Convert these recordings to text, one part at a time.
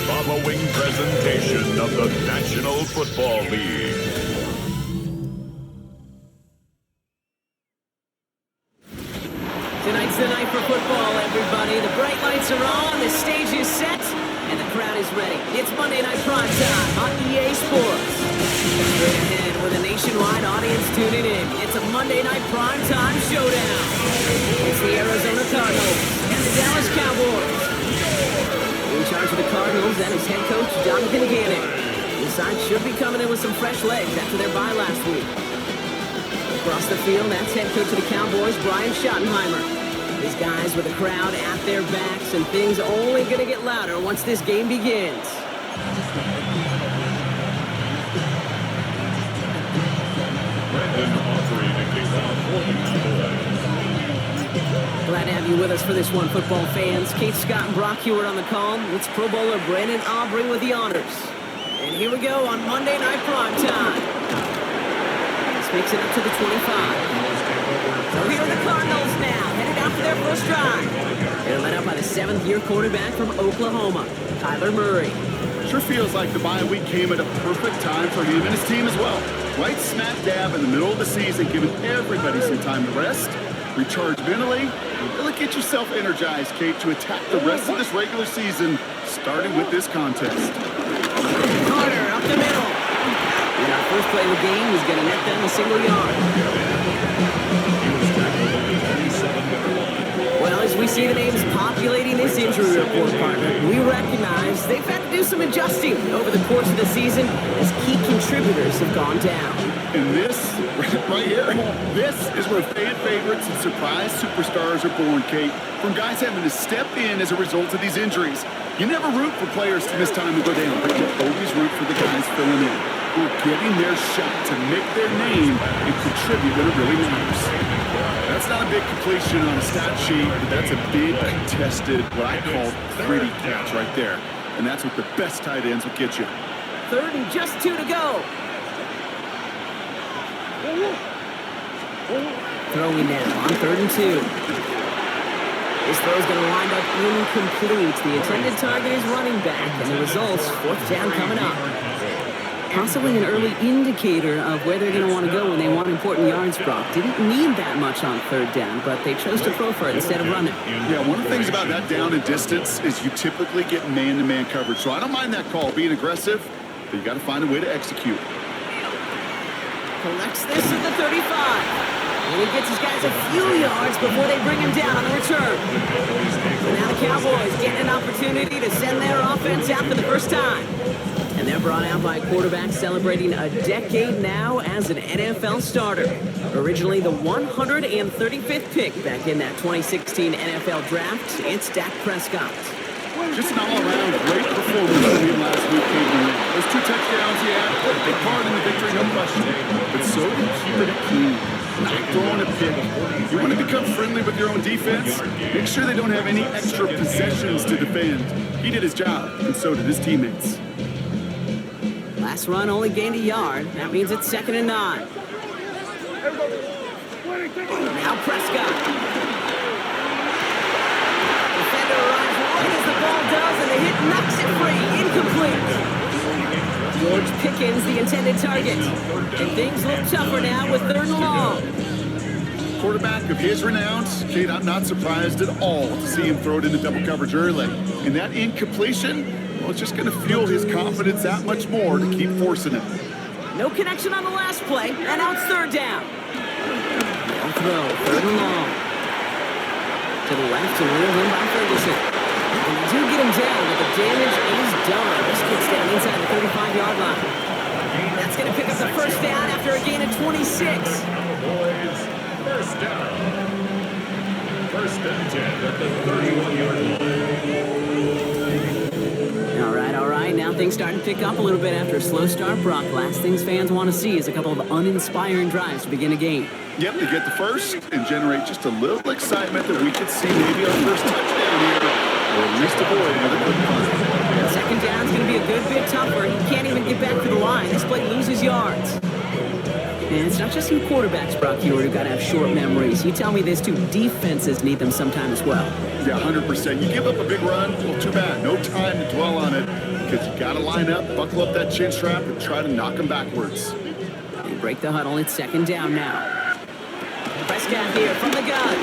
following presentation of the National Football League. Tonight's the night for football, everybody. The bright lights are on, the stage is set, and the crowd is ready. It's Monday Night Prime Time on EA Sports. Straight ahead with a nationwide audience tuning in. It's a Monday Night Prime Time showdown. It's the Arizona Cardinals and the Dallas Cowboys. In charge of the Cardinals, that is head coach Jonathan Gannon. The side should be coming in with some fresh legs after their bye last week. Across the field, that's head coach of the Cowboys, Brian Schottenheimer. These guys with the crowd at their backs, and things only going to get louder once this game begins. Glad to have you with us for this one, football fans. Kate Scott and Brock Hewitt on the call. It's Pro Bowler Brandon Aubrey with the honors. And here we go on Monday Night Prime Time. Makes it up to the 25. So here are the Cardinals now, headed out for their first drive. They're led up by the seventh-year quarterback from Oklahoma, Kyler Murray. Sure feels like the bye week came at a perfect time for him and his team as well. Right smack dab in the middle of the season, giving everybody some time to rest, recharge mentally, and really get yourself energized, Kate, to attack the rest of this regular season, starting with this contest. Carter up the middle. And our first play of the game is going to net them a single yard. Well, as we see the names populating this injury report, partner, we recognize they've had to do some adjusting over the course of the season as key contributors have gone down. And this, right here, this is where fan favorites and surprise superstars are born, Kate. From guys having to step in as a result of these injuries. You never root for players to miss time to go down, but you always root for the guys filling in, who are getting their shot to make their name and contribute when it really matters. That's not a big completion on a stat sheet, but that's a big contested, what I call gritty catch right there. And that's what the best tight ends will get you. Third and just 2 to go. Throwing now on 3rd and 2. This throw is going to wind up incomplete. The intended target is running back, and the results, 4th down coming up. Possibly an early indicator of where they're going to want to go when they want important yards, Brock. Didn't need that much on 3rd down, but they chose to throw for it instead of running. Yeah, one of the things about that down and distance is you typically get man-to-man coverage. So I don't mind that call, being aggressive, but you got to find a way to execute. Collects this at the 35. And he gets his guys a few yards before they bring him down on the return. So now the Cowboys getting an opportunity to send their offense out for the first time. And they're brought out by a quarterback celebrating a decade now as an NFL starter. Originally the 135th pick back in that 2016 NFL Draft, it's Dak Prescott. Just an all-around great performance from him last week, Kate. Those 2 touchdowns, yeah, played a big part in the victory, no question. But so did keeping it clean, not throwing a pick. You want to become friendly with your own defense? Make sure they don't have any extra possessions to defend. He did his job, and so did his teammates. Last run only gained a yard. That means it's 2nd and 9. Now Prescott. Defender arrives right as the ball does, and the hit knocks it free. Incomplete. George Pickens, the intended target. And things look tougher now with 3rd and long. Quarterback of his renown, Kate, I'm not surprised at all to see him throw it into double coverage early. And that incompletion, well, it's just going to fuel his confidence that much more to keep forcing it. No connection on the last play, and now it's 3rd down. Now throw, 3rd and long. To the left and reeled in by Ferguson. And they do get him down, but the damage is done. This gets down inside the 35-yard line. That's going to pick up the first down after a gain of 26. First down. 1st and 10 at the 31-yard line. All right. Now things starting to pick up a little bit after a slow start. Brock, last things fans want to see is a couple of uninspiring drives to begin a game. Yep, they get the first and generate just a little excitement that we could see maybe our first touchdown here, or at least avoid another quick punt. 2nd down's going to be a good bit tougher. He can't even get back to the line. This play loses yards. And it's not just you quarterbacks, Brock Hewitt, who got to have short memories. You tell me this too, defenses need them sometime as well. Yeah, 100%. You give up a big run, well, too bad. No time to dwell on it because you got to line up, buckle up that chin strap, and try to knock them backwards. They break the huddle. It's second down now. Prescott here from the gun.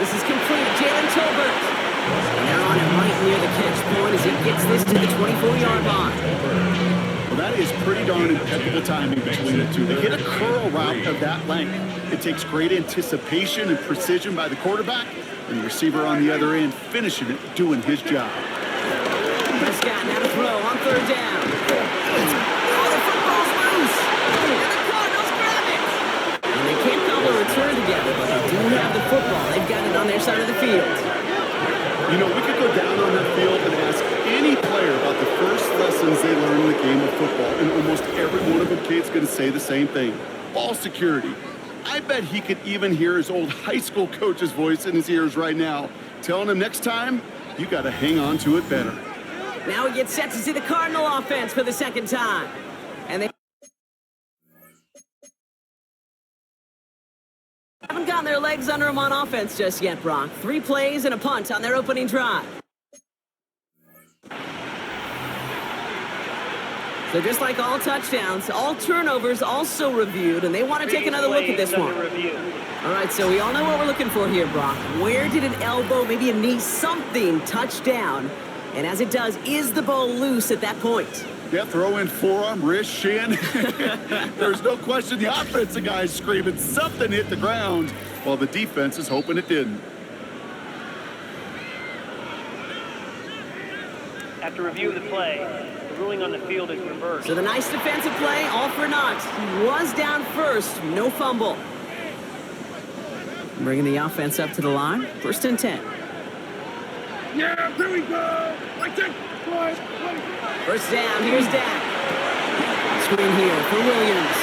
This is complete. Jalen Tolbert. And they're on it right near the catch point as he gets this to the 24-yard line. Well, that is pretty darn impeccable timing between the two. They hit a curl route of that length. It takes great anticipation and precision by the quarterback, and the receiver on the other end finishing it, doing his job. Prescott now to throw on third down. Oh, the football's loose. And the Cardinals grab it. And they can't cobble a return together, but they do have the football. They've got it on their side of the field. You know, we could go down on that field and ask any player about the first lessons they learned in the game of football, and almost every one of them kids going to say the same thing. Ball security. I bet he could even hear his old high school coach's voice in his ears right now, telling him next time, you got to hang on to it better. Now we get set to see the Cardinal offense for the second time. And they haven't gotten their legs under them on offense just yet, Brock. 3 plays and a punt on their opening drive. So just like all touchdowns, all turnovers also reviewed, and they want to take another look at this one. All right, so we all know what we're looking for here, Brock. Where did an elbow, maybe a knee, something touch down? And as it does, is the ball loose at that point? Yeah, throw in forearm, wrist, shin. There's no question the offensive guy's screaming something hit the ground while the defense is hoping it didn't. After review of the play, the ruling on the field is reversed. So the nice defensive play, all for naught. He was down first, no fumble. Bringing the offense up to the line, 1st and 10. Yeah, here we go. Like that. First down, here's Dak. Screen here for Williams.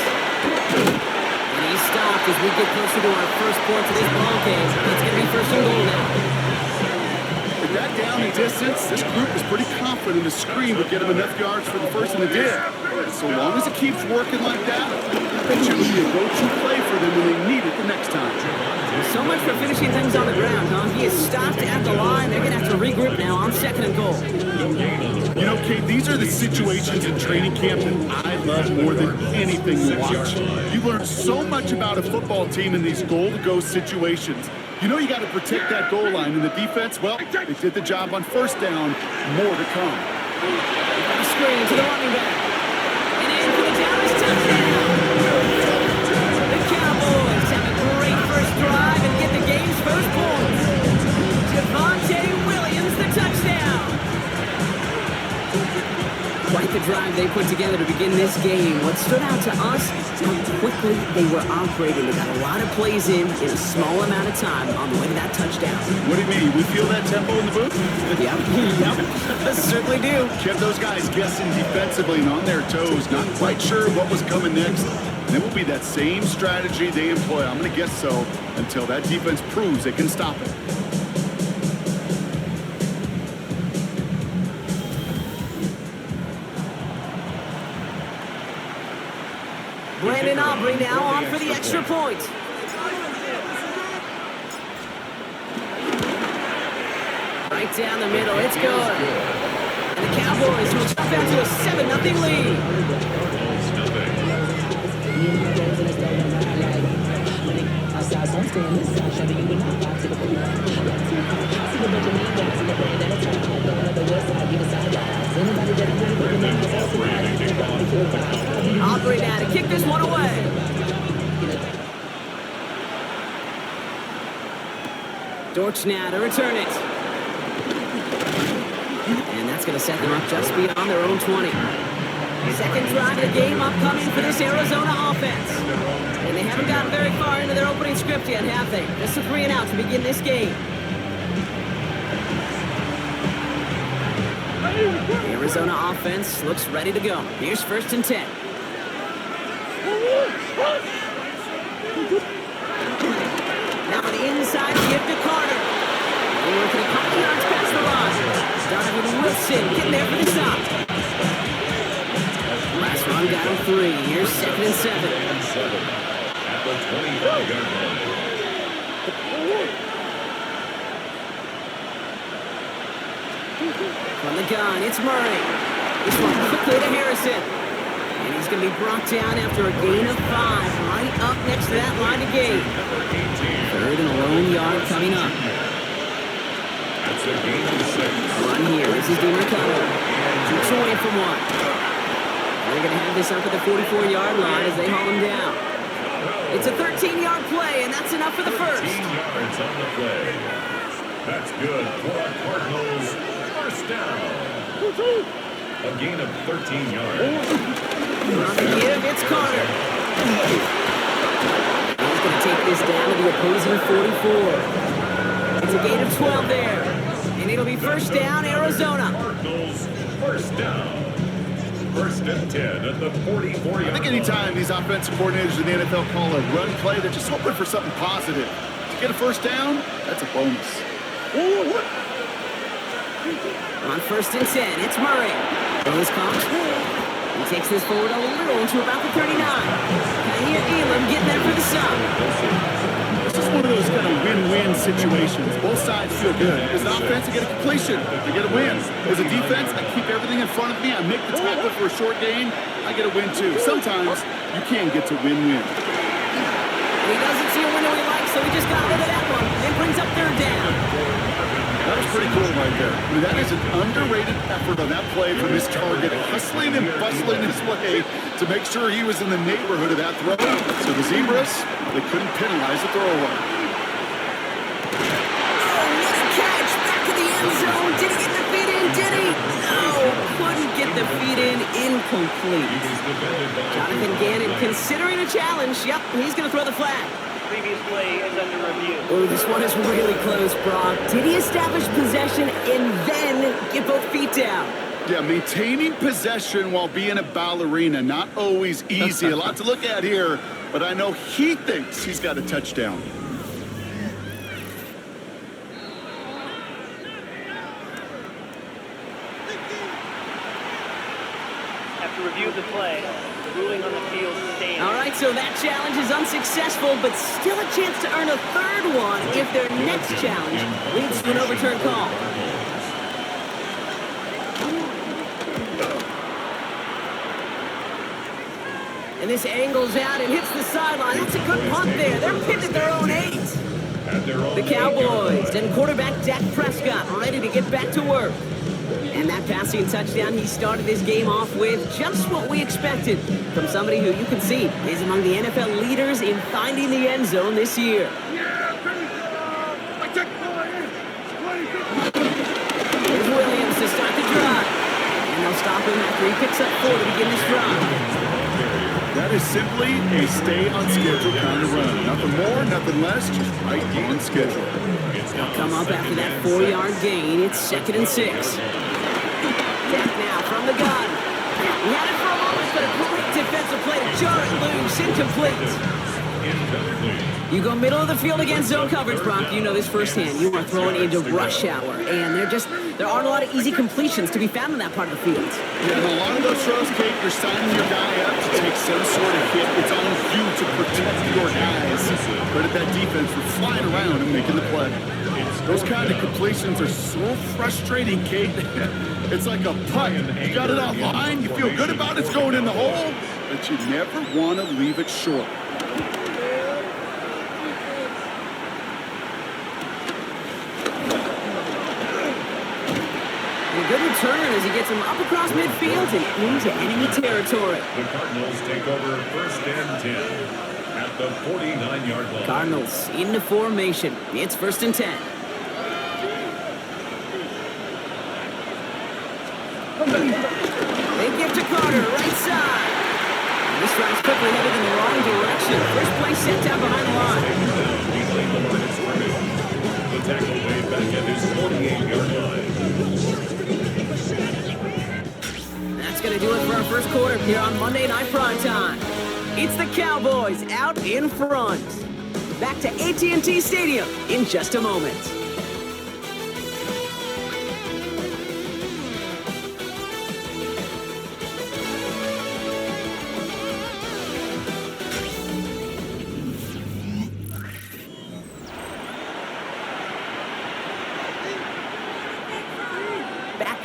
And he's stopped as we get closer to our first point of this ball game. It's going to be 1st and goal now. With that down and distance, this group is pretty confident the screen would get them enough yards for the first, and it did. So long as it keeps working like that, I bet you it'll be a go-to play for them when they need it the next time. So much for finishing things on the ground, huh? He is stopped at the line. They're going to have to regroup now on 2nd and goal. You know, Kate, these are the situations in training camp that I love more than anything to watch. You learn so much about a football team in these goal-to-go situations. You know you got to protect that goal line, and the defense, well, they did the job on 1st down. More to come. A screen to the running back. And in for the Dallas touchdown. The Cowboys have a great first drive and get the game's first points. Javonte Williams, the touchdown. Quite the drive they put together to begin this game. What stood out to us, how quickly they were operating. They got a lot of plays in a small amount of time on the way to that touchdown. What do you mean? We feel that tempo in the booth? Yep. Certainly do. Kept those guys guessing defensively and on their toes, not quite sure what was coming next. And it will be that same strategy they employ. I'm going to guess so until that defense proves they can stop it. Brandon Aubrey now on for the extra point. Right down the middle, it's good. And the Cowboys will jump out to a 7-0 lead. Aubrey now to kick this one away. Dortch now to return it. And that's going to set them up just beyond their own 20. Second drive of the game upcoming for this Arizona offense. And they haven't gotten very far into their opening script yet, have they? Just a 3-and-out to begin this game. The Arizona offense looks ready to go. Here's 1st and 10. Now on the inside, give to Carter. We're working a couple yards past the line. Donovan Wilson getting there for the stop. Last run got and 3. Here's 2nd and 7. At the 25-yard line. From the gun, it's Murray. This one quickly to Harrison. And he's going to be brought down after a gain of 5, right up next to that line of gain. 3rd and a lone yard coming up. That's a gain of 6. Run here. This is DeMarcano. Keeps away from one. They're going to have this up at the 44-yard line as they haul him down. It's a 13-yard play, and that's enough for the first. 13 yards on the play. That's good for the Cardinals. First down. A gain of 13 yards. On the give, it's Carter. He's going to take this down to the opposing 44. It's a gain of 12 there. And it'll be first down, Arizona. Cardinals, first down. 1st and 10 at the 44-yard I think anytime these offensive coordinators in the NFL call a run play, they're just hoping for something positive. To get a first down, that's a bonus. On 1st and 10, it's Murray. Throws caught. He takes this forward a little to about the 39. Now here Elam getting there for the sub. It's just one of those kind of win-win situations. Both sides feel good. As an offense, I get a completion. I get a win. As a defense, I keep everything in front of me. I make the tackle for a short gain. I get a win, too. Sometimes, you can get to win-win. And he doesn't see a window he likes, so he just got rid of that one. Then brings up 3rd down. That was pretty cool right there. I mean, that is an underrated effort on that play from his target, hustling and bustling his way to make sure he was in the neighborhood of that throw. So the Zebras, they couldn't penalize the throwaway. Oh, what a catch! Back in the end zone. Did he get the feet in? Did he? No, couldn't get the feet in. Incomplete. Jonathan Gannon considering a challenge. Yep, he's going to throw the flag. Previous play is under review. Oh, this one is really close, Brock. Did he establish possession and then get both feet down? Yeah, maintaining possession while being a ballerina, not always easy. A lot to look at here, but I know he thinks he's got a touchdown. After review of the play, the ruling on the field stands. All right, so that challenge is unsuccessful, but still a chance to earn a 3rd one if their next challenge leads to an overturned call. And this angles out and hits the sideline. That's a good punt there. They're pinned at their own 8. The Cowboys and quarterback Dak Prescott ready to get back to work. And that passing touchdown he started this game off with, just what we expected from somebody who you can see is among the NFL leaders in finding the end zone this year. Here's Williams to start the drive. And they'll stop him after he picks up 4 to begin this drive. That is simply a stay-on-schedule kind of run. Nothing more, nothing less, just right on schedule. They'll come up after that 4-yard gain. It's 2nd and 6. Dak now from the gun. He had it for a moment, but a great defensive play to jar it loose. Incomplete. You go middle of the field against zone coverage, Brock. You know this firsthand. You are throwing into rush hour, and there aren't a lot of easy completions to be found in that part of the field. Yeah, and a lot of those throws, Kate, you're signing your guy up to take some sort of hit. It's on you to protect your guys. But at that defense, we're flying around and making the play. Those kind of completions are so frustrating, Kate. It's like a putt. You got it on line, you feel good about it, it's going in the hole, but you never want to leave it short. A good return as he gets him up across midfield and into enemy territory. The Cardinals take over 1st and 10 at the 49-yard line. Cardinals into formation. It's 1st and 10. They give to Carter, right side. And this drive's quickly headed in the wrong direction. First play set down behind the line. The tackle made back at his 48-yard line. That's going to do it for our first quarter here on Monday Night Primetime. It's the Cowboys out in front. Back to AT&T Stadium in just a moment.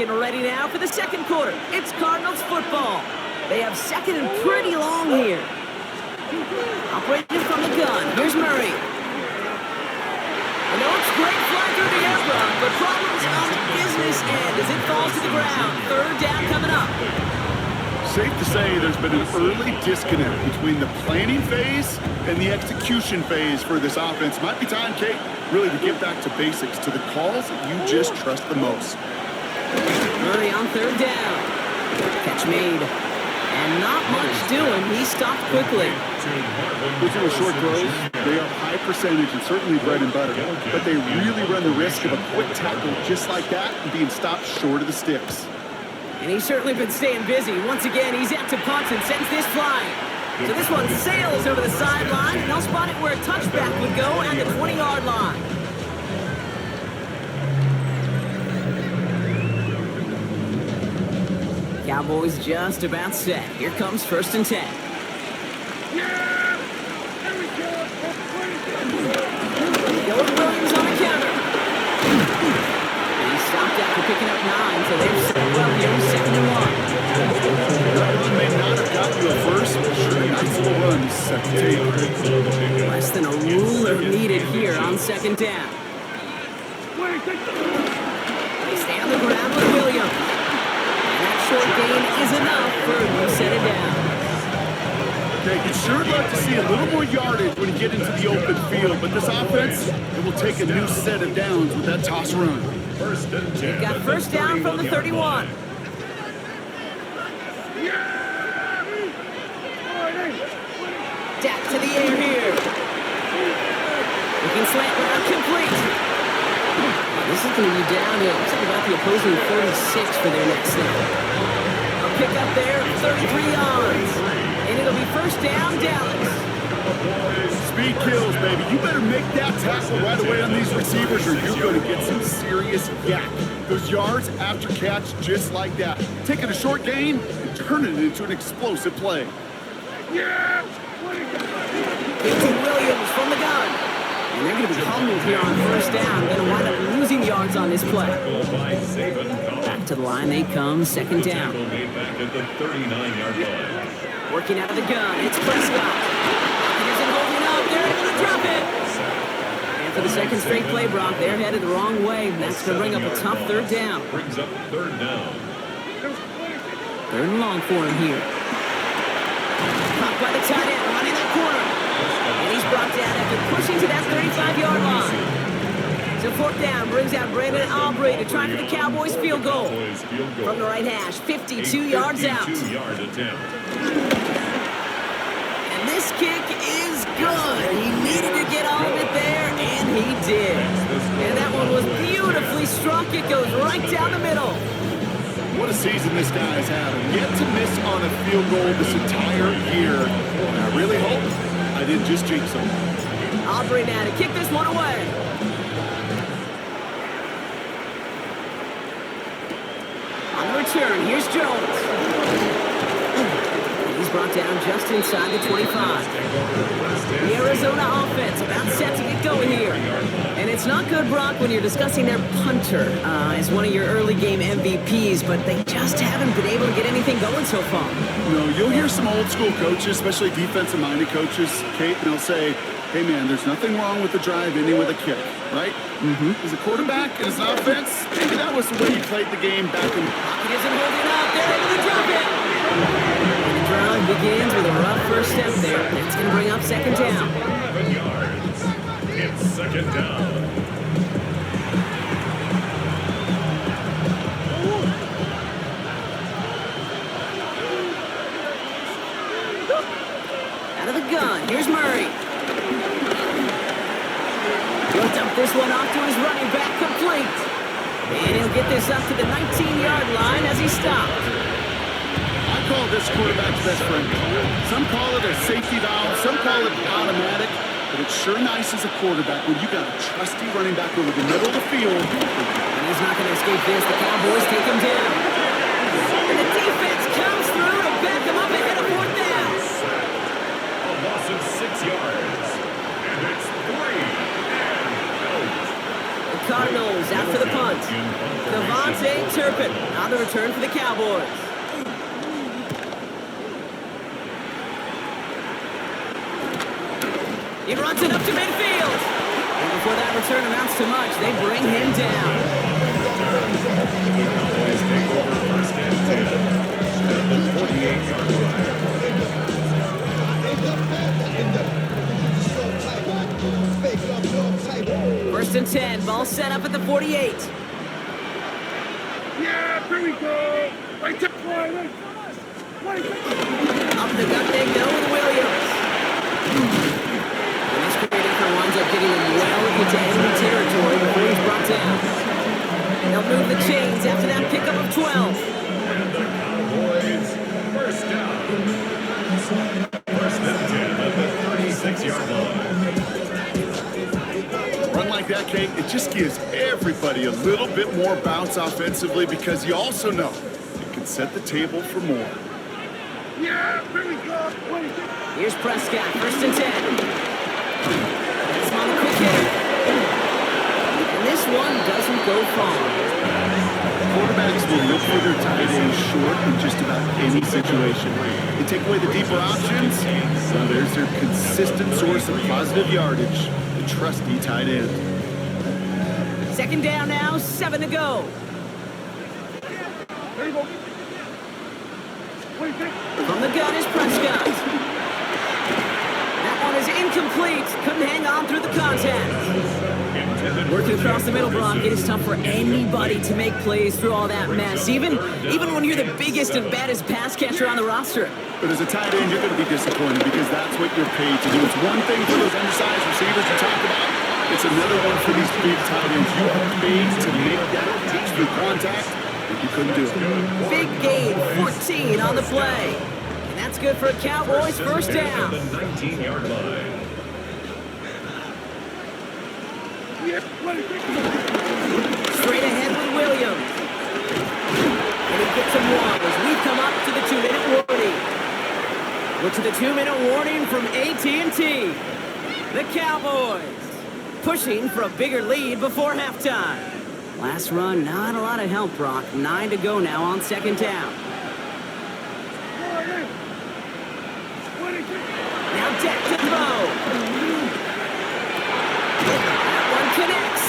getting ready now for the second quarter. It's Cardinals football. They have second and pretty long here. Operating from the gun. Here's Murray. And it's great fly through the air run, but problems on the business end as it falls to the ground. Third down coming up. Safe to say there's been an early disconnect between the planning phase and the execution phase for this offense. Might be time, Kate, really to get back to basics, to the calls that you just trust the most. Murray on third down. Catch made. And not much doing. He stopped quickly. Those are short throws. They are high percentage and certainly bread and butter. But they really run the risk of a quick tackle just like that and being stopped short of the sticks. And he's certainly been staying busy. Once again, he's out to punt and sends this flying. So this one sails over the sideline, and they'll spot it where a touchback would go at the 20-yard line. Cowboys just about set. Here comes 1st and 10. Williams on the counter. He stopped after picking up 9, so they're set well here, 2nd and 1. That run may not have gotten you a first, but sure, nice little run to set the table. Less than a ruler needed here on 2nd down. They stay on the ground with Williams. Short gain is enough for you set it down. Okay, you'd sure love to see a little more yardage when you get into the open field, but this offense, it will take a new set of downs with that toss run. They've got first down from the 31. Dak to the air here. Looking slant route complete. This is going to be down to about the opposing 46 for their next snap. A pick up there, 33 yards. And it'll be first down, Dallas. Speed kills, baby. You better make that tackle right away on these receivers or you're going to get some serious yak. Those yards after catch just like that. Taking a short gain and turning it into an explosive play. Into Williams from the gun. And they're going to be humbled here on first down. Going to wind up losing yards on this play. Back to the line they come, 2nd down. Working out of the gun, it's Prescott. He isn't holding up, they're able to drop it. And for the second straight play, Brock, they're headed the wrong way. And that's going to bring up a tough 3rd down. Brings up 3rd down. 3rd and long for him here. Caught by the tight end, running that corner. And he's brought down after pushing to that 35-yard line. So 4th down brings out Brandon Aubrey to try for the Cowboys field goal. From the right hash, 52 yards out. And this kick is good. He needed to get all of it there, and he did. And that one was beautifully struck. It goes right down the middle. What a season this guy has had. Yet to miss on a field goal this entire year. And I really hope I didn't just jinx him. Aubrey now to kick this one away. On the return, here's Jones. He's brought down just inside the 25. The Arizona offense about set to get going here. And it's not good, Brock, when you're discussing their punter as one of your early game MVPs, but they just haven't been able to get anything going so far. No, you'll hear some old school coaches, especially defensive-minded coaches, Kate, and they'll say, hey, man, there's nothing wrong with the drive ending with a kick, right? As a quarterback and as an offense, maybe that was the way you played the game back in... Pocket isn't holding up. They're able to drop it. And the drive begins with a rough first step there. That's going to bring up 2nd down. 11 yards. It's 2nd down. Out of the gun. Here's Murray. He'll dump this one off to his running back, complete. And he'll get this up to the 19-yard line as he stopped. I call this quarterback's best friend. Some call it a safety valve, some call it automatic, but it's sure nice as a quarterback when you got a trusty running back over the middle of the field. And he's not going to escape this. The Cowboys take him down. And the defense comes through to back him up ahead of 4th down. A loss of 6 yards. And it's 3 and out. The Cardinals is out for the punt. Devontae Turpin on the return for the Cowboys. He runs it up to midfield. And before that return amounts to much, they bring him down. Cowboys take over first and 10 at the 48-yard line. First and 10, ball set up at the 48. Yeah, here we go. Right there. Up the gut they go with Williams. And this creator winds up getting him well into enemy territory before he's brought down. They'll move the chains after that pickup of 12. And the Cowboys first down. First and 10 at the 36-yard line. Run like that, Kate, it just gives everybody a little bit more bounce offensively because you also know it can set the table for more. Yeah, here we go. Here's Prescott, first and 10. That's on a quick hitter. And this one doesn't go far. Quarterbacks will look for their tight end short in just about any situation. They take away the deeper options, so there's their consistent source of positive yardage, the trusty tight end. Second down now, 7 to go. There you go. From the gun is Prescott. That one is incomplete. Couldn't hang on through the contact. Working across the middle, Brock, it is tough for anybody to make plays through all that mess, even when you're the biggest and baddest pass catcher on the roster. But as a tight end, you're going to be disappointed because that's what you're paid to do. It's one thing for those undersized receivers you talk about. It's another one for these big tight ends. You are paid to make that catch through contact, and you couldn't do it. Big gain, 14 on the play. And that's good for a Cowboys first down. The 19-yard line. Straight ahead with Williams. And he gets him one as we come up to the 2-minute warning. We're to the 2-minute warning from AT&T. The Cowboys pushing for a bigger lead before halftime. Last run, not a lot of help, Brock. 9 to go now on second down. Now Dak to throw. That one connects.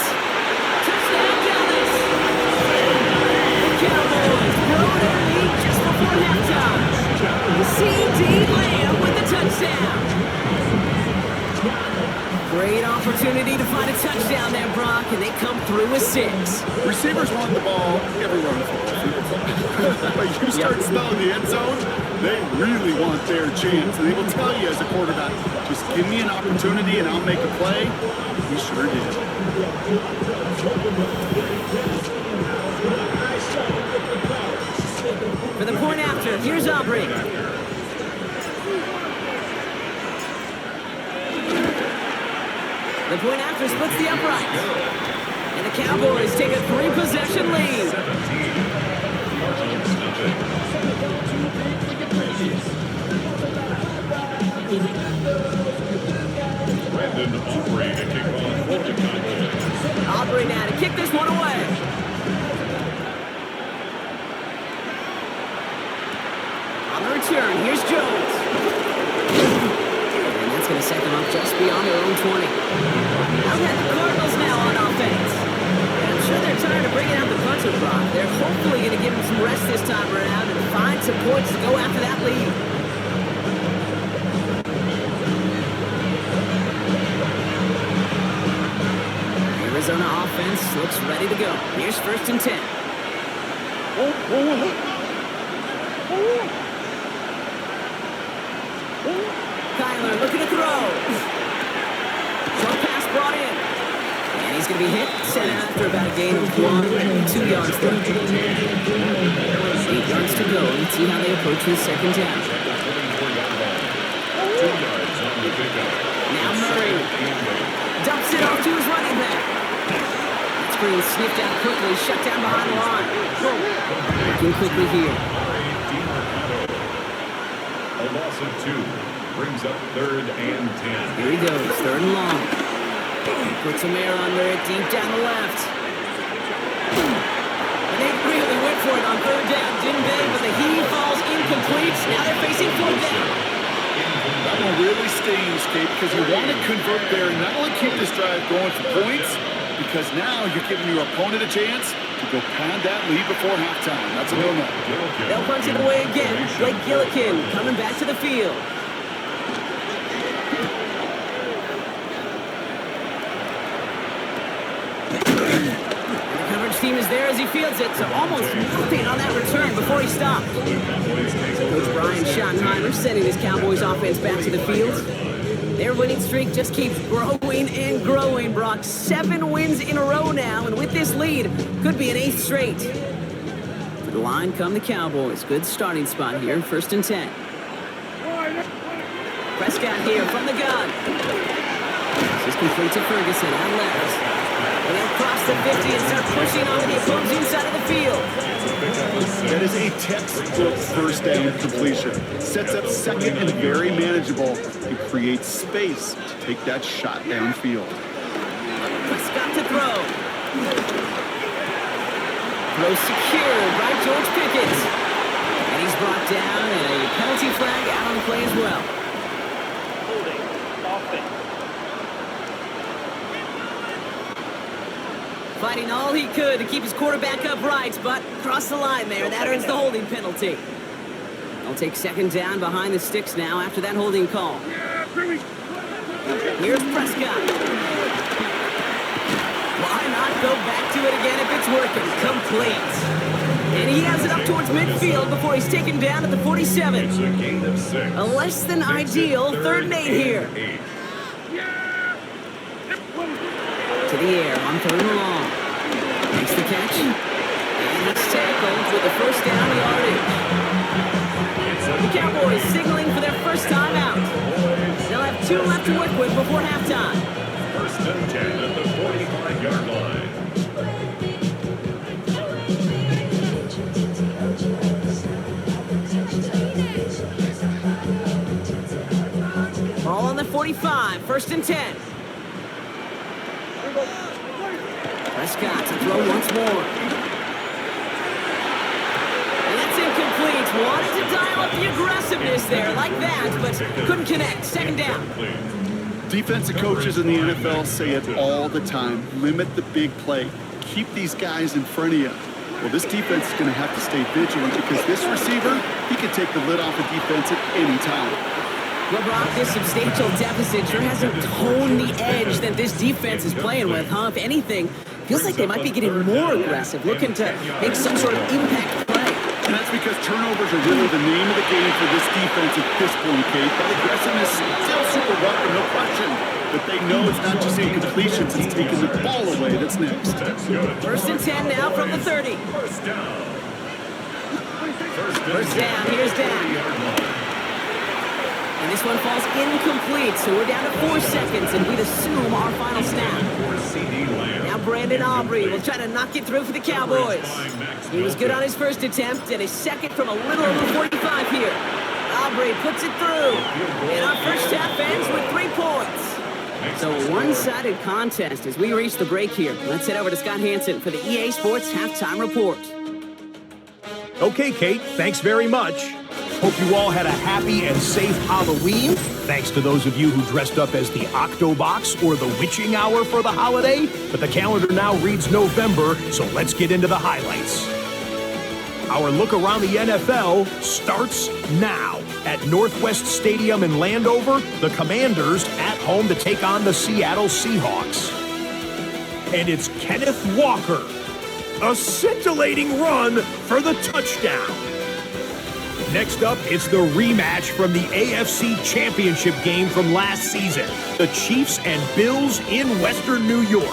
Touchdown, Dallas. The Cowboys grow their lead just before halftime. C.D. Lamb with the touchdown. Great opportunity to find a touchdown there, Brock, and they come through with 6. Receivers want the ball everywhere on the football field. But you start smelling the end zone, they really want their chance. And they will tell you as a quarterback, just give me an opportunity and I'll make a play. He sure did. For the point after, here's Aubrey. The point after splits the upright. And the Cowboys take a 3-possession lead. Brandon Aubrey to kick off for the Cowboys. Aubrey now to kick this one away. On the return, here's Jones. And that's going to set them up just beyond their own 20. Out at the Cardinals now on offense. And I'm sure they're tired of bringing out the punter, Brock. They're hopefully going to give him some rest this time around and find some points to go after that lead. Arizona offense looks ready to go. Here's first and 10. Kyler looking to throw. Short pass brought in. And he's going to be hit. Set after about a gain of 2 yards. 8 yards to go. Let's see how they approach this second down. 2 yards on the pickup. Now Murray dumps it off to his running back. Screen sniffed out quickly, shut down behind the line. Looking quickly here. A loss of 2 brings up 3rd and 10. Here he goes, 3rd and long. Puts some air under it, deep down the left. And they really went for it on third down, didn't they? But the heave falls incomplete. Now they're facing fourth down. That one really stings, Kate, because you want to convert there and not only keep this drive going for points, because now you're giving your opponent a chance to go pound that lead before halftime. That's a no-no. They'll punch it away again. Blake Gillikin coming back to the field. Team is there as he fields it, so almost nothing on that return before he stopped. Coach Brian Schottenheimer sending his Cowboys offense back to the field. Their winning streak just keeps growing and growing, Brock. 7 wins in a row now, and with this lead, could be an 8th straight. To the line come the Cowboys. Good starting spot here, 1st and 10. Prescott here from the gun. This is complete to Ferguson on left. And they'll cross the 50 and start pushing onto the opposing side of the field. That is a textbook first down completion. Sets up second and very manageable and creates space to take that shot downfield. Prescott to throw. Throw secured by George Pickens. And he's brought down and a penalty flag out on the play as well. Holding. Offense. Fighting all he could to keep his quarterback upright, but crossed the line there. That earns the holding penalty. They'll take 2nd down behind the sticks now after that holding call. Here's Prescott. Why not go back to it again if it's working? Complete. And he has it up towards midfield before he's taken down at the 47. A less than ideal 3rd and 8 here. To the air on 3rd and long. Makes the catch. And it's tackled with the 1st down yardage. The Cowboys signaling for their first time out. They'll have 2 left to work with before halftime. 1st and 10 at the 45-yard line. Ball on the 45. 1st and 10. Prescott to throw once more. And that's incomplete. Wanted to dial up the aggressiveness there like that, but couldn't connect. 2nd down. Defensive coaches in the NFL say it all the time. Limit the big play. Keep these guys in front of you. Well, this defense is going to have to stay vigilant because this receiver, he can take the lid off a defense at any time. Well, Brock, this substantial deficit sure hasn't toned the edge that this defense is playing with, huh? If anything, feels like they might be getting more aggressive, looking to make some sort of impact play. And that's because turnovers are really the name of the game for this defense at this point, Kate. That aggressiveness still super welcome, no question. But they know it's not just incompletions, it's taking the ball away that's next. 1st and 10 now from the 30. First down, here's down. And this one falls incomplete, so we're down to 4 seconds, and we'd assume our final snap. Now Brandon Aubrey will try to knock it through for the Cowboys. He was good on his 1st attempt, and his 2nd from a little over 45 here. Aubrey puts it through, and our first half ends with 3 points. So a one-sided contest as we reach the break here. Let's head over to Scott Hansen for the EA Sports Halftime Report. Okay, Kate, thanks very much. Hope you all had a happy and safe Halloween. Thanks to those of you who dressed up as the Octobox or the Witching Hour for the holiday. But the calendar now reads November, so let's get into the highlights. Our look around the NFL starts now. At Northwest Stadium in Landover, the Commanders at home to take on the Seattle Seahawks. And it's Kenneth Walker. A scintillating run for the touchdown. Next up, it's the rematch from the AFC Championship game from last season. The Chiefs and Bills in Western New York.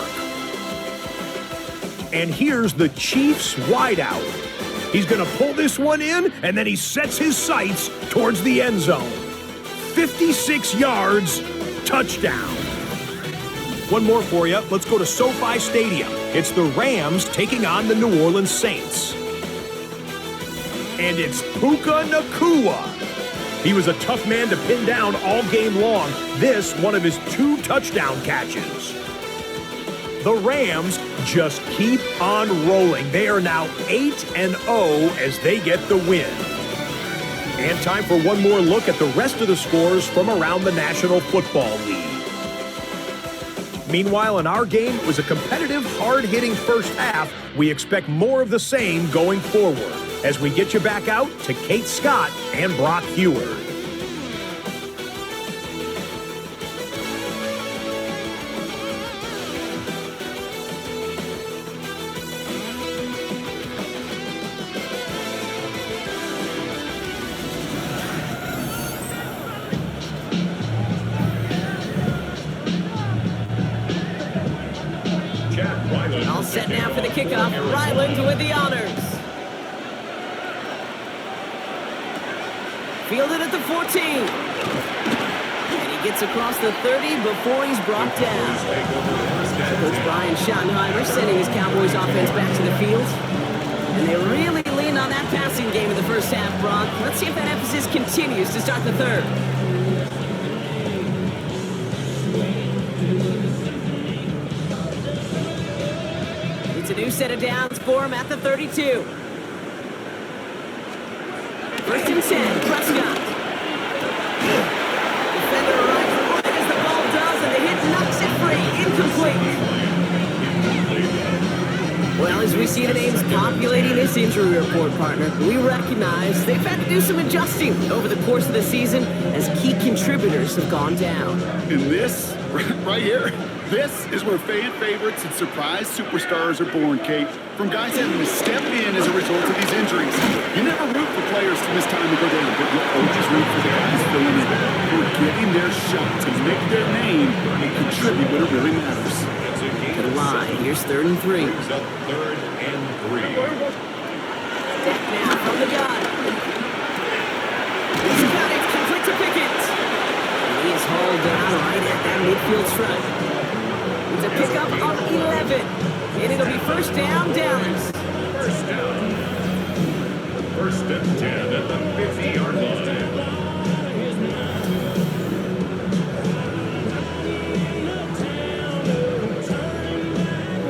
And here's the Chiefs wideout. He's going to pull this one in, and then he sets his sights towards the end zone. 56 yards, touchdown. One more for you. Let's go to SoFi Stadium. It's the Rams taking on the New Orleans Saints. And it's Puka Nacua. He was a tough man to pin down all game long. This, one of his 2 touchdown catches. The Rams just keep on rolling. They are now 8-0 as they get the win. And time for one more look at the rest of the scores from around the National Football League. Meanwhile, in our game, it was a competitive, hard-hitting first half. We expect more of the same going forward as we get you back out to Kate Scott and Brock Heward. All set now for the kickoff. Ryland with the honors. Fielded at the 14. And he gets across the 30 before he's brought down. Coach Brian Schottenheimer sending his Cowboys offense back to the field. And they really leaned on that passing game in the first half, Brock. Let's see if that emphasis continues to start the third. It's a new set of downs for him at the 32. First and 10, Prescott. Defender arrives right as the ball does, and the hit knocks it free. Incomplete. Well, as we see the names populating this injury report, partner, we recognize they've had to do some adjusting over the course of the season as key contributors have gone down. And this, right here, this is where fan favorites and surprise superstars are born, Kate. From guys having to step in as a result of these injuries. You never root for players to miss time to go down, but you always root for the guys filling in, who are getting their shot to make their name and contribute when it really matters. To the line, here's 3rd and 3. Brings up 3rd and 3. Step now from the gun. He's got it, complete to Pickett. And he is hauled down right at that midfield stripe. It's a pickup of 11. And it'll be first down, Dallas. First down. First and 10 at the 50-yard line.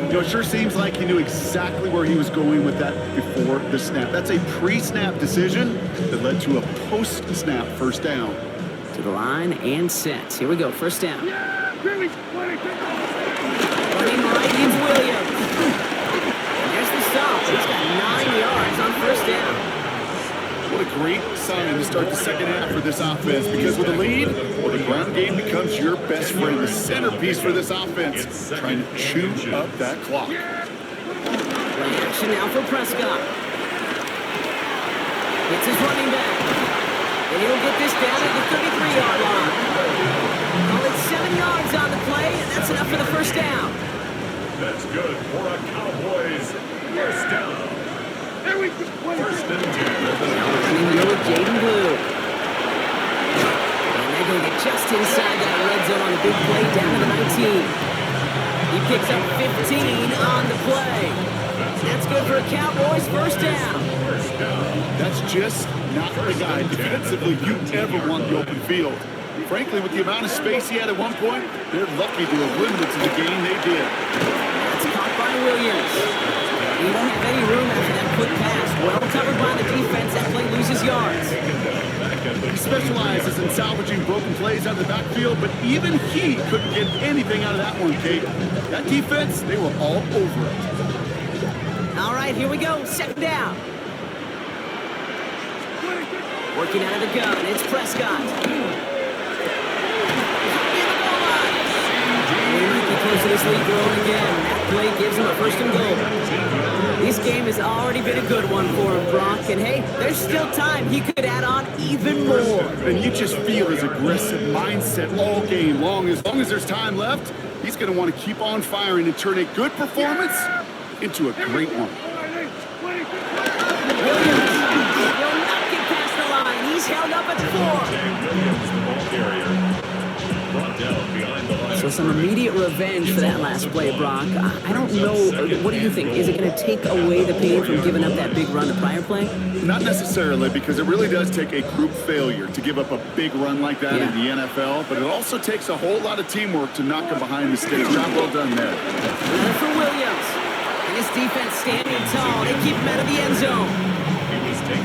You know, it sure seems like he knew exactly where he was going with that before the snap. That's a pre-snap decision that led to a post-snap first down. To the line and set. Here we go, first down. Running right is Williams. And there's the stop. He's got 9 yards on first down. What a great sign to start the second half for this offense, because with a lead, well, the ground game becomes your best friend, the centerpiece for this offense, trying to chew up that clock. Play action now for Prescott. It's his running back. And he'll get this down at the 33-yard line. Call it 7 yards on the play, and that's enough for the first down. That's good for a Cowboys first down. There we go. First and 10. And go with Jaden Blue. And they're going to get just inside that red zone on a big play down to the 19. He picks up 15 on the play. That's good for a Cowboys first down. That's just not the guy defensively you ever want the open field. Frankly, with the amount of space he had at one point, they're lucky to have limited to the game they did. That's caught by Williams. He won't have any room after that quick pass. Well covered by the defense. That play loses yards. He specializes in salvaging broken plays out of the backfield, but even he couldn't get anything out of that one, Kate. That defense, they were all over it. All right, here we go. Second down. Working out of the gun. It's Prescott. Close to this lead growing again. That play gives him a first and goal. This game has already been a good one for him, Brock. And hey, there's still time. He could add on even more. And you just feel his aggressive mindset all game long. As long as there's time left, he's going to want to keep on firing and turn a good performance into a great one. Williams will not get past the line. He's held up at the 4. Williams, the ball carrier, brought down behind the line. So some immediate revenge for that last play, Brock. I don't know. What do you think? Is it going to take away the pain from giving up that big run the prior play? Not necessarily, because it really does take a group failure to give up a big run like that in the NFL, but it also takes a whole lot of teamwork to knock him behind the sticks. Job well done there. Another for Williams. And his defense standing tall. They keep him out of the end zone.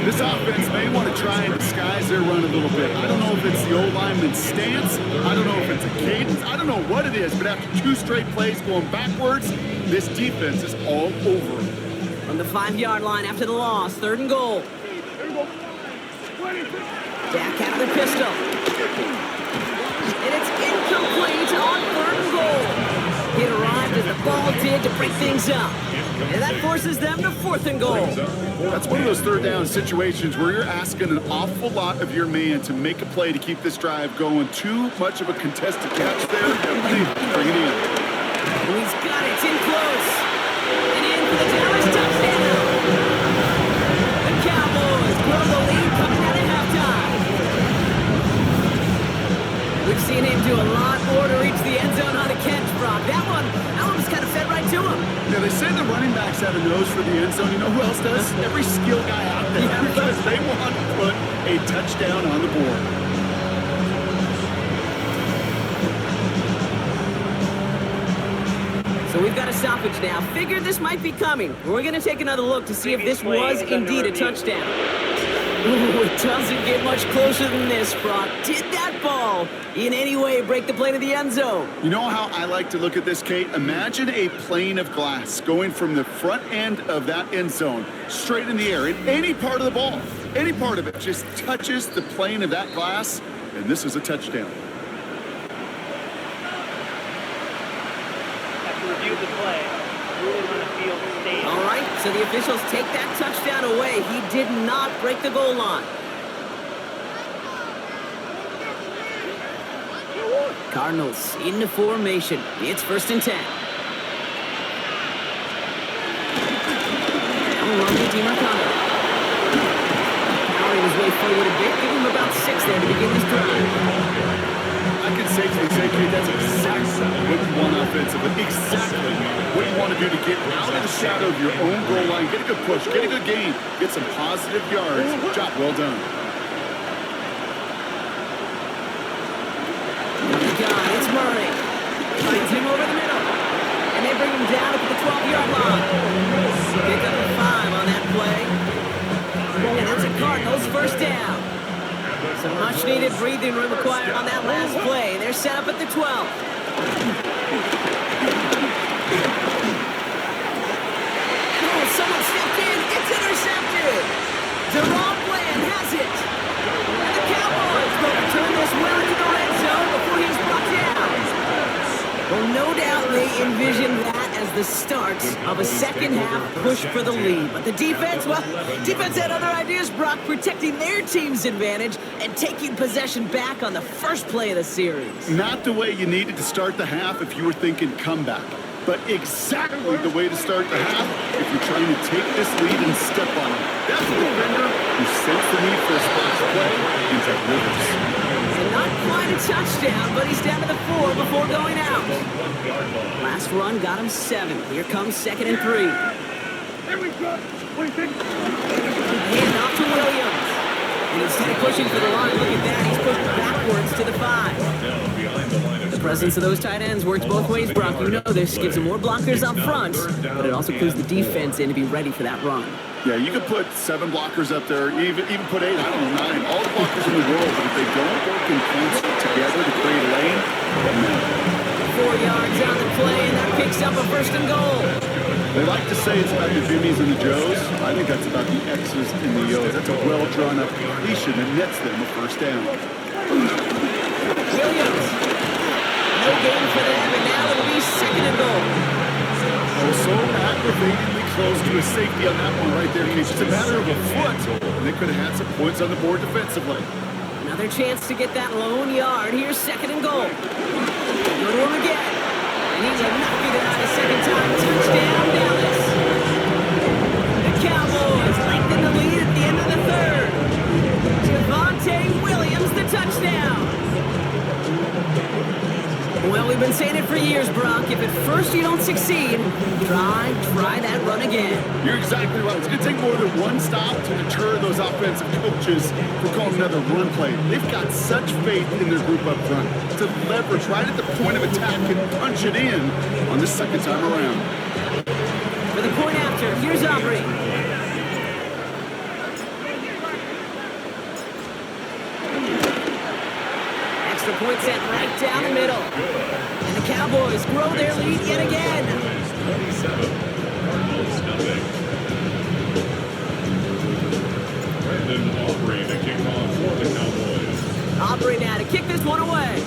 This offense may want to try and disguise their run a little bit. I don't know if it's the old lineman's stance. I don't know if it's a cadence. I don't know what it is, but after 2 straight plays going backwards, this defense is all over them. From the 5-yard line after the loss, 3rd and goal. Back out of the pistol. And it's incomplete on 3rd and goal. It arrived as the ball did to break things up. And that forces them to 4th and goal. That's one of those 3rd down situations where you're asking an awful lot of your man to make a play to keep this drive going. Too much of a contested catch there. Bring it in. And he's got it. It's in close. And in for the Dallas touchdown. The Cowboys grow the lead coming out of halftime. We've seen him do a lot more to reach the end zone on a catch, Brock. That one was kind of fed right to him. Yeah, they say the running backs have a nose for the end zone. You know who else does? Every skill guy out there. Because they want to put a touchdown on the board. So we've got a stoppage now. Figured this might be coming. We're going to take another look to see if this was indeed a touchdown. Ooh, it doesn't get much closer than this, Brock. Did that ball in any way break the play to the end zone? You know how I like to look at this, Kate? Imagine a plane of glass going from the front end of that end zone straight in the air. And any part of the ball, any part of it just touches the plane of that glass, and this is a touchdown. After review of the play, ruling on the field stays. All right, so the officials take that touchdown away. He did not break the goal line. Cardinals into formation. It's 1st and 10. Powering his way forward a bit. Give him about 6 there to begin this drive. I can safely say, Kate, that's exactly what you want offensively. Exactly what you want to do to get out of the shadow of your own goal line. Get a good push, get a good gain, get some positive yards. Job well done. God, it's Murray. Finds him over the middle. And they bring him down at the 12-yard line. Pick up a 5 on that play. And that's a Cardinals 1st down. Some much-needed breathing room required on that last play. They're set up at the 12. Oh, someone stepped in. It's intercepted. Deron Bland has it. And the Cowboys will return this well into the red zone before he's brought down. Well, no doubt they envisioned that as the start of a second-half push for the lead. But the defense, well, defense had other ideas, Brock, protecting their team's advantage and taking possession back on the first play of the series. Not the way you needed to start the half if you were thinking comeback, but exactly the way to start the half if you're trying to take this lead and step on it. That's a defender who sensed the need for a splash play and delivers. And not quite a touchdown, but he's down to the 4 before going out. Last run got him 7. Here comes 2nd and 3. Here we go. What do you think? Hand off to Williams. And instead of pushing for the line, look at that. He's pushed backwards to the 5. The presence of those tight ends works both ways, Brock. You know this. Gives them more blockers up front, but it also clues the defense in to be ready for that run. Yeah, you could put 7 blockers up there, even put 8, I don't know, 9, all the blockers in the world, but if they don't work in concert together to create a lane, no. 4 yards on the play, and that picks up a 1st and goal. They like to say it's about the Jimmies and the Joes. I think that's about the X's and the O's. That's a well-drawn-up completion that nets them a 1st down. Williams. No gain for them, and now it'll be 2nd and goal. So aggravatingly close to a safety on that one right there, Case. It's a matter of a foot, and they could have had some points on the board defensively. Another chance to get that lone yard. Here's 2nd and goal. Go to him again. And he will not be there on a 2nd time. Touchdown, Dallas. The Cowboys lengthen the lead at the end of the 3rd. Javonte Williams, the touchdown. Well, we've been saying it for years, Brock. If at first you don't succeed, try that run again. You're exactly right. It's going to take more than one stop to deter those offensive coaches from calling another run play. They've got such faith in their group up front to leverage right at the point of attack and punch it in on the second time around. For the point after, here's Aubrey. Extra point sent right down the middle. And the Cowboys grow their lead yet again. 27, Cardinals nothing. Brandon Aubrey to kick off for the Cowboys. Aubrey now to kick this one away.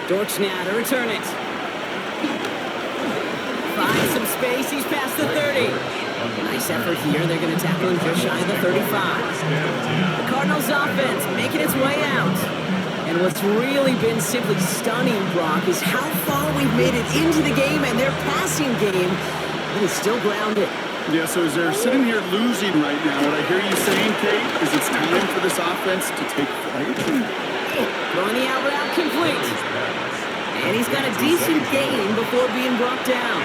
Dortch now to return it. Finds some space, he's past the 30. Nice effort here, they're going to tackle him just shy of the 35. The Cardinals offense making its way out. And what's really been simply stunning, Brock, is how far we've made it into the game, and their passing game is still grounded. Yeah, so as they're sitting here losing right now, what I hear you saying, Kate, is it's time for this offense to take flight. Throwing the out route complete. And he's got a decent gain before being brought down.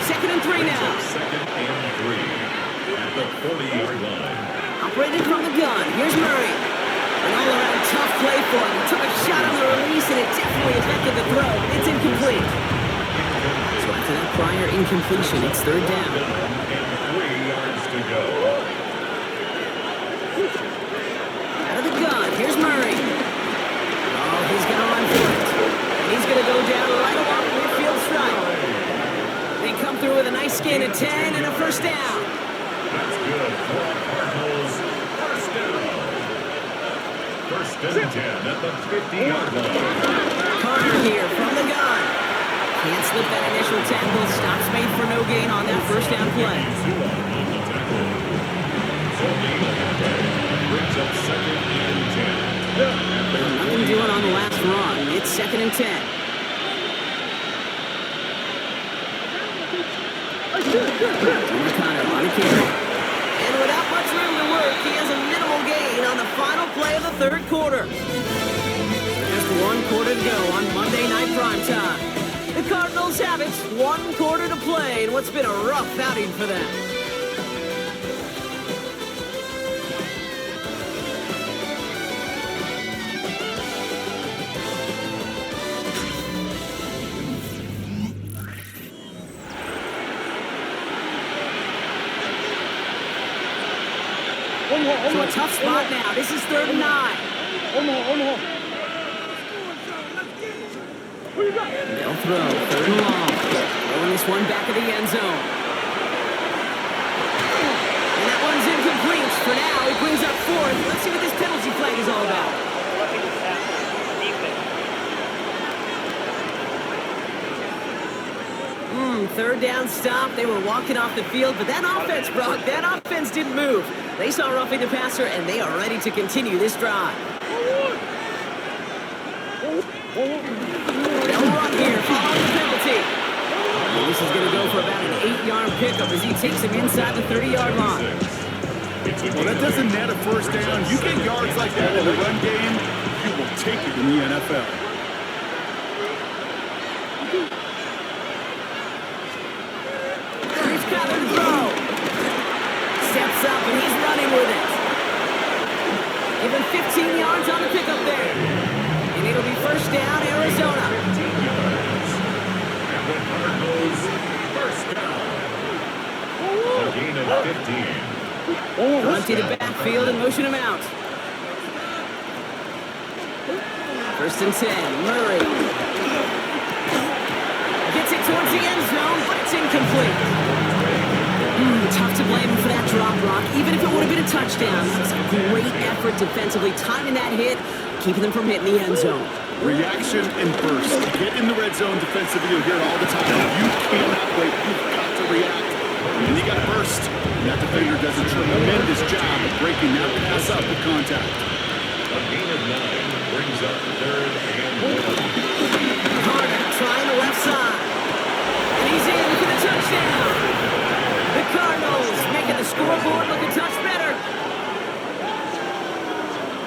Second and 3 now. Second and 3 at the 40-yard line. Operated from the gun. Here's Murray. An all-around tough play for him. He took a shot on the release, and it definitely affected the throw. It's incomplete. So after that prior incompletion, it's third down. And 3 yards to go. Out of the gun. Here's Murray. Oh, he's going to run for it. He's going to go down right along the midfield stripe. They come through with a nice gain of 10 and a first down. That's good for Cardinals. First down. First and 10 at the 50-yard line. Carter here from the gun. Can't slip that initial tackle. Stops made for no gain on that first down play. Brings up second and 10. Nothing doing on the last run. It's second and 10. Connor on a carry. And without much room to work, he has a minimal gain on the final play of the third quarter. Just 1 quarter to go on Monday Night Primetime. The Cardinals have it. 1 quarter to play in what's been a rough outing for them. So a tough spot now. This is third and 9. They'll throw. Third and long. Throwing this one back of the end zone. And that one's incomplete. For now, he brings up fourth. Let's see what this penalty flag is all about. Third down stop. They were walking off the field, but that offense, Brock, that offense didn't move. They saw roughing the passer, and they are ready to continue this drive. They'll run here, following the penalty. And this is going to go for about an 8-yard pickup as he takes him inside the 30-yard line. Well, that doesn't net a first down. You get yards like that in the run game, you will take it in the NFL. Steps up and he's running with it. Give him 15 yards on the pickup there. And it'll be first down, Arizona. 15 yards. And the Cardinals first down. A gain of 15. Run to the backfield and motion him out. First and 10, Murray. Gets it towards the end zone, but it's incomplete. Tough to blame him for that drop, Brock. Even if it would have been a touchdown, it was a great effort defensively, timing that hit, keeping them from hitting the end zone. Reaction and burst. Get in the red zone defensively. You'll hear it all the time. You cannot wait. You've got to react. And you got to burst. And that defender does a tremendous job of breaking that pass up with contact. A gain of 9 brings up third and 1. Carter trying the left side. And he's in for the touchdown. The Cardinals making the scoreboard look a touch better.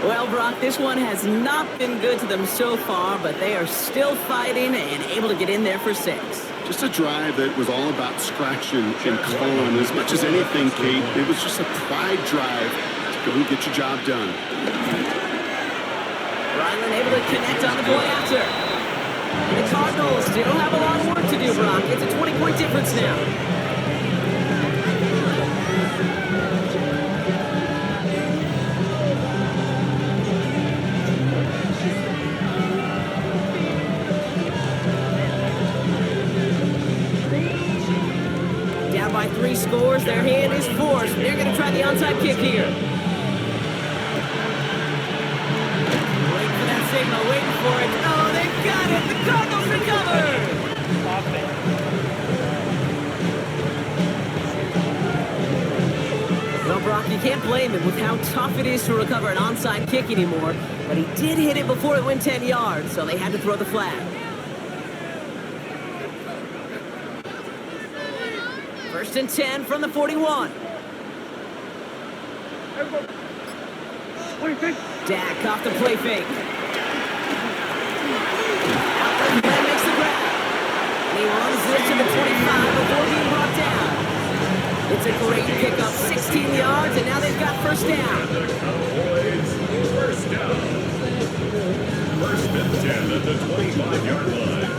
Well, Brock, this This one has not been good to them so far, but they are still fighting and able to get in there for 6. Just a drive that was all about scratch and claw. As much as anything, Kate, it was just a pride drive to go and get your job done. Ryland able to connect on the play after. And the Cardinals still have a lot of work to do, Brock. It's a 20-point difference now. Down by 3 scores, their hand is forced. They're going to try the onside kick here. Signal, waiting for it. Oh, they got it. The Cardinals recover. Well, Brock, you can't blame him with how tough it is to recover an onside kick anymore. But he did hit it before it went 10 yards, so they had to throw the flag. First and 10 from the 41. Dak off the play fake. Makes the grab. And he runs this to the 25 before being brought down. It's a great pickup, 16 yards, and now they've got first down. The Cowboys, first down. First and 10 at the 25-yard line.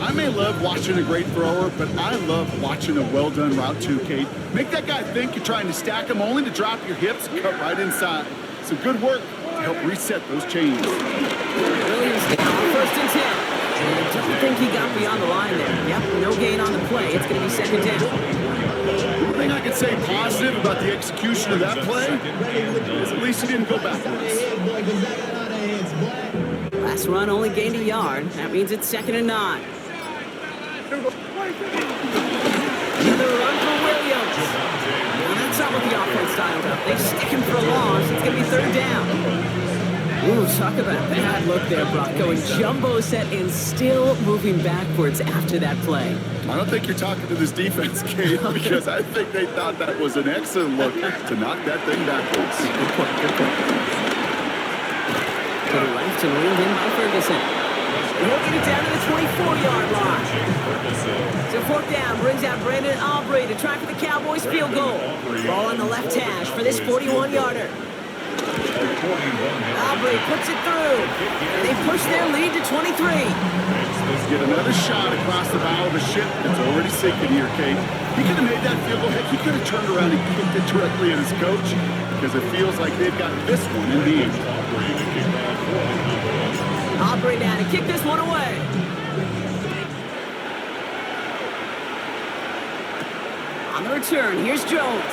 I may love watching a great thrower, but I love watching a well-done route too, Kate. Make that guy think you're trying to stack him only to drop your hips and cut right inside. Some good work to help reset those chains. Williams down, first and 10. I don't think he got beyond the line there. Yep, no gain on the play. It's going to be second down. One thing I can say positive about the execution of that play is at least he didn't go backwards. Last run only gained a yard. That means it's second and 9. Another run for Williams. Well, that's not what the offense styled up. They stick him for a loss. It's going to be third down. Ooh, talk about a bad look there, Brock. Going jumbo set and still moving backwards after that play. I don't think you're talking to this defense, Kate, because I think they thought that was an excellent look to knock that thing backwards. Good point, good point. To the left and reeled in by Ferguson. He'll get it down to the 24-yard line. So fourth down brings out Brandon Aubrey to try for the Cowboys field goal. Ball on the left hash for this 41-yarder. Aubrey puts it through. And they push their lead to 23. Let's get another shot across the bow of the ship that's already sinking here, Kate. He could have made that field goal. Heck, he could have turned around and kicked it directly at his coach because it feels like they've got this one in the end. Aubrey now to kick this one away. On the return, here's Jones.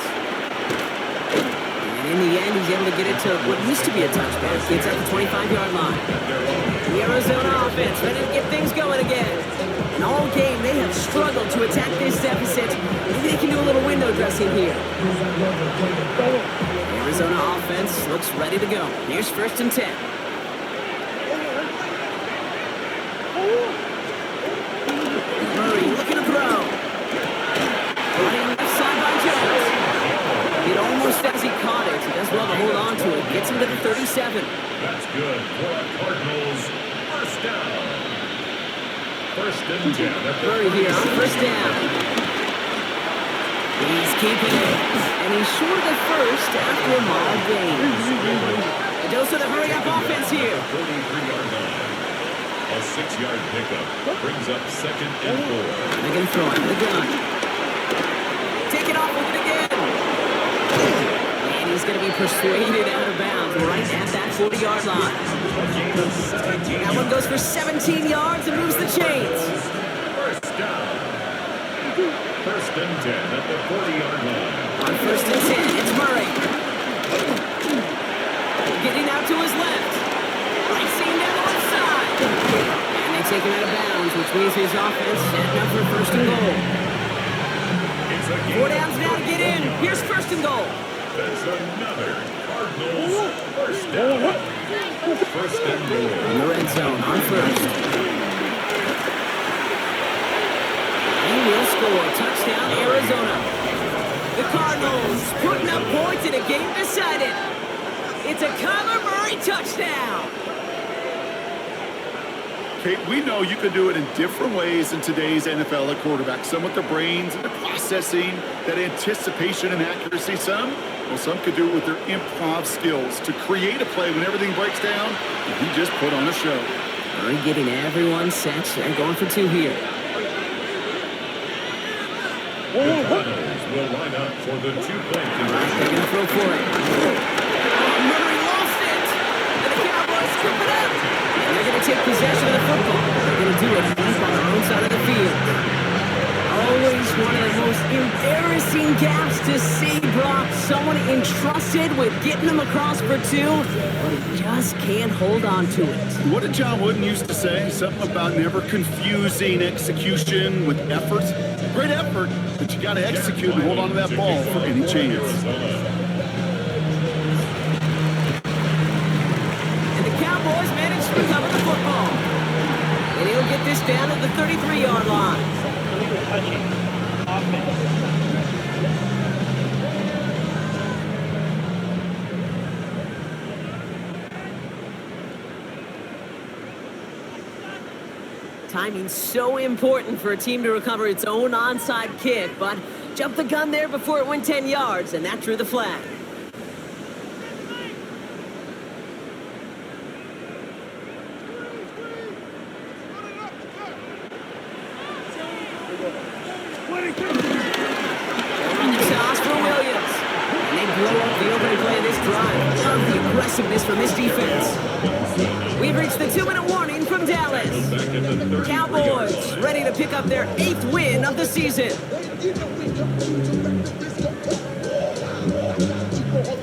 And in the end, he's able to get it to what used to be a touchback. It's at the 25-yard line. The Arizona offense ready to get things going again. And all game, they have struggled to attack this deficit. Maybe they can do a little window dressing here. The Arizona offense looks ready to go. Here's first and 10. Murray looking to throw. Running left side by Jones. It almost as he caught it. He does well to hold on to it. Gets him to the 37. That's good for the Cardinals. First down. First and 10 at the Murray here on first down. He's keeping it. And he's short of the first after a mild gain. It goes to the hurry-up offense here. 43-yard line. A 6-yard pickup brings up second and 4. They can throw it to the gun. Take it off with it again. And he's going to be persuaded out of bounds right at that 40-yard line. That one goes for 17 yards and moves the chains. First down. First and 10 at the 40-yard line. On first and 10, it's Murray. Getting out to his left. Right seam down the left side. And they take him out of bounds, which means his offense setting up for first and goal. It's a 4 downs now to get in. Here's first and goal. That's another Cardinals first down. First and goal. In the red zone on first. He will score. Touchdown, Arizona. The Cardinals putting up points in a game decided. It's a Kyler Murray touchdown. Kate, we know you can do it in different ways in today's NFL at quarterback. Some with their brains and their processing, that anticipation and accuracy. Some could do it with their improv skills to create a play when everything breaks down. And he just put on a show. Murray getting everyone set. They're going for two here. The Cardinals will line up for the two-point conversion. They're going to throw for it. Murray lost it. And the Cowboys scoop it up. And they're going to take possession of the football. They're going to do it deep on their own side of the field. Always one of the most embarrassing gaps to see, Brock. Someone entrusted with getting them across for two, but he just can't hold on to it. What did John Wooden used to say? Something about never confusing execution with effort. Great effort, but you got to execute and hold on to that ball for any chance. And the Cowboys managed to recover the football. And he'll get this down at the 33-yard line. Touching offense. Timing's so important for a team to recover its own onside kick, but jumped the gun there before it went 10 yards, and that drew the flag. Aggressiveness from this defense. We've reached the 2-minute warning from Dallas. Cowboys ready to pick up their 8th win of the season.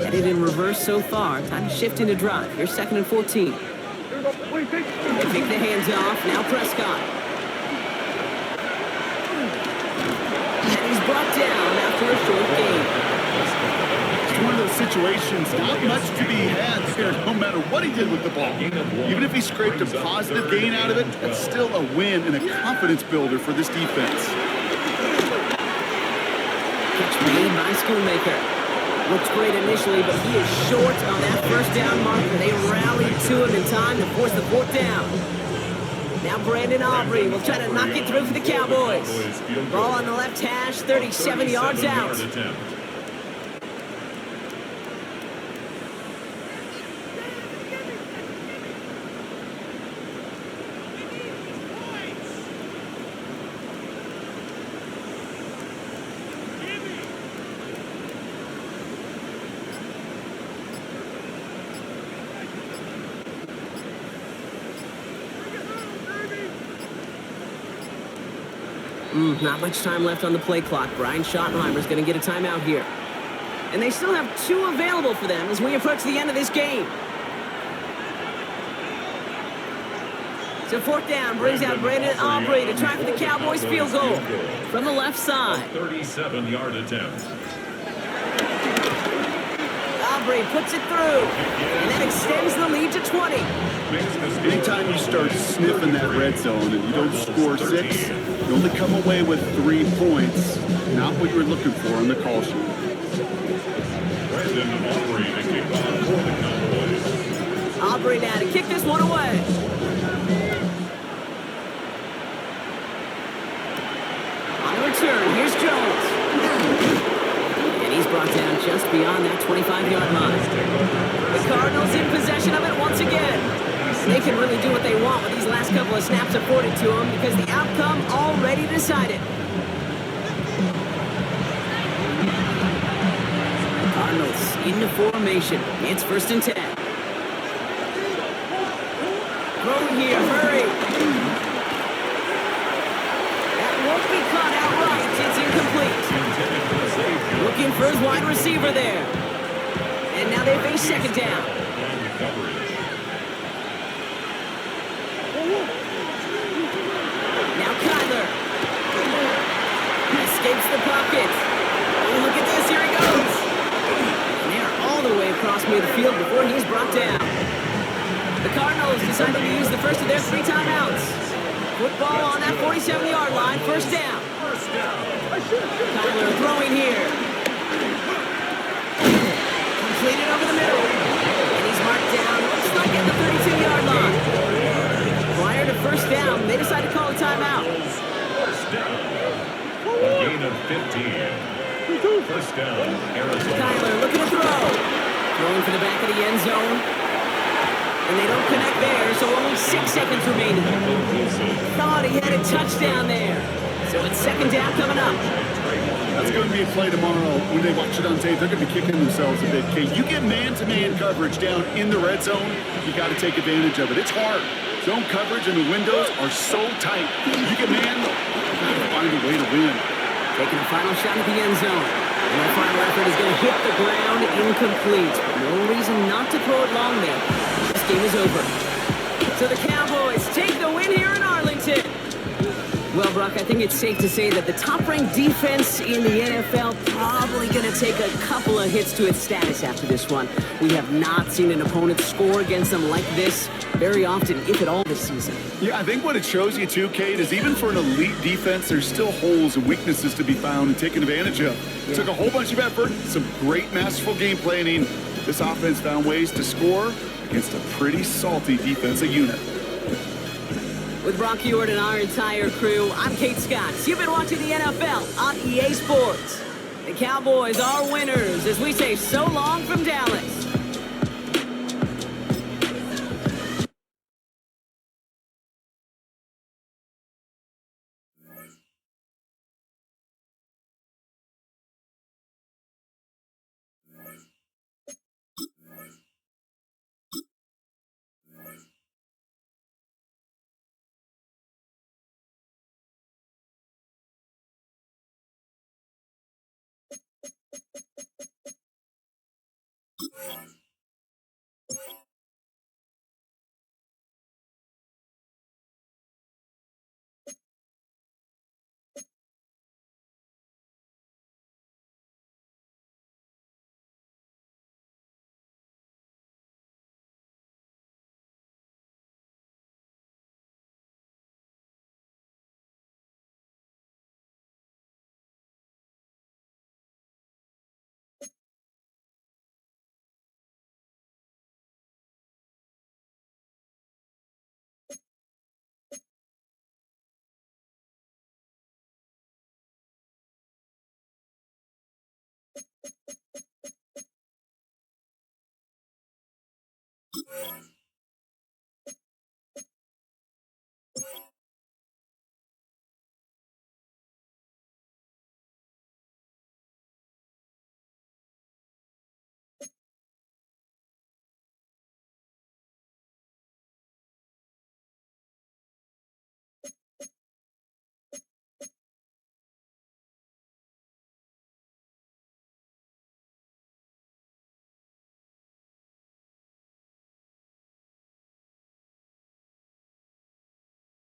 Headed in reverse so far. Time to shift into drive. Here's 2nd and 14. They take the hands off. Now Prescott. And he's brought down after a short game. One of those situations, not much to be had here, no matter what he did with the ball. Even if he scraped a positive gain out of it, that's still a win and a confidence builder for this defense. Catch made by Schoonmaker. Looks great initially, but he is short on that first down marker. They rallied to him in time to force the 4th down. Now Brandon Aubrey will try to knock it through for the Cowboys. Ball on the left hash, 37 yards out. Not much time left on the play clock. Brian Schottenheimer's going to get a timeout here. And they still have 2 available for them as we approach the end of this game. So 4th down brings out Brandon Aubrey to try for the Cowboys field goal from the left side. 37-yard attempt. Aubrey puts it through, and that extends the lead to 20. Anytime you start sniffing that red zone and you don't score 6, you only come away with 3 points. Not what you were looking for on the call sheet. Brandon Aubrey to kick off for the Cowboys. Aubrey now to kick this one away. On the return, here's Jones. And he's brought down just beyond that 25-yard line. The Cardinals in possession of it once again. They can really do what they want with these last couple of snaps afforded to them because the outcome already decided. Cardinals into formation. It's 1st and 10. Throw here, hurry. That won't be caught outright. It's incomplete. Looking for his wide receiver there. And now they face 2nd down. Now Kyler escapes the pocket. Oh, look at this, here he goes. And they're all the way across midfield before he's brought down. The Cardinals decided to use the first of their 3 timeouts. Football on that 47-yard line, 1st down. Kyler throwing here. Completed over the middle. And he's marked down, looks like at the 32-yard line. Prior to first down, they decide to call a timeout. First down. A gain of 15. First down, Arizona. Kyler looking to throw. Throwing for the back of the end zone. And they don't connect there, so only 6 seconds remaining. Thought he had a touchdown there. So it's second down coming up. That's going to be a play tomorrow. When they watch it on tape, they're going to be kicking themselves a bit, Kate. You get man-to-man coverage down in the red zone, you got to take advantage of it. It's hard. Zone coverage and the windows are so tight. You get man, you got to find a way to win. Taking a final shot at the end zone. And that final effort is going to hit the ground incomplete. No reason not to throw it long there. This game is over. So the Cowboys take the win here in Arlington. Well, Brock, I think it's safe to say that the top-ranked defense in the NFL probably going to take a couple of hits to its status after this one. We have not seen an opponent score against them like this very often, if at all, this season. Yeah, I think what it shows you too, Kate, is even for an elite defense, there's still holes and weaknesses to be found and taken advantage of. It took a whole bunch of effort, some great masterful game planning. This offense found ways to score against a pretty salty defensive unit. With Brock Ewart and our entire crew, I'm Kate Scott. You've been watching the NFL on EA Sports. The Cowboys are winners as we say so long from Dallas.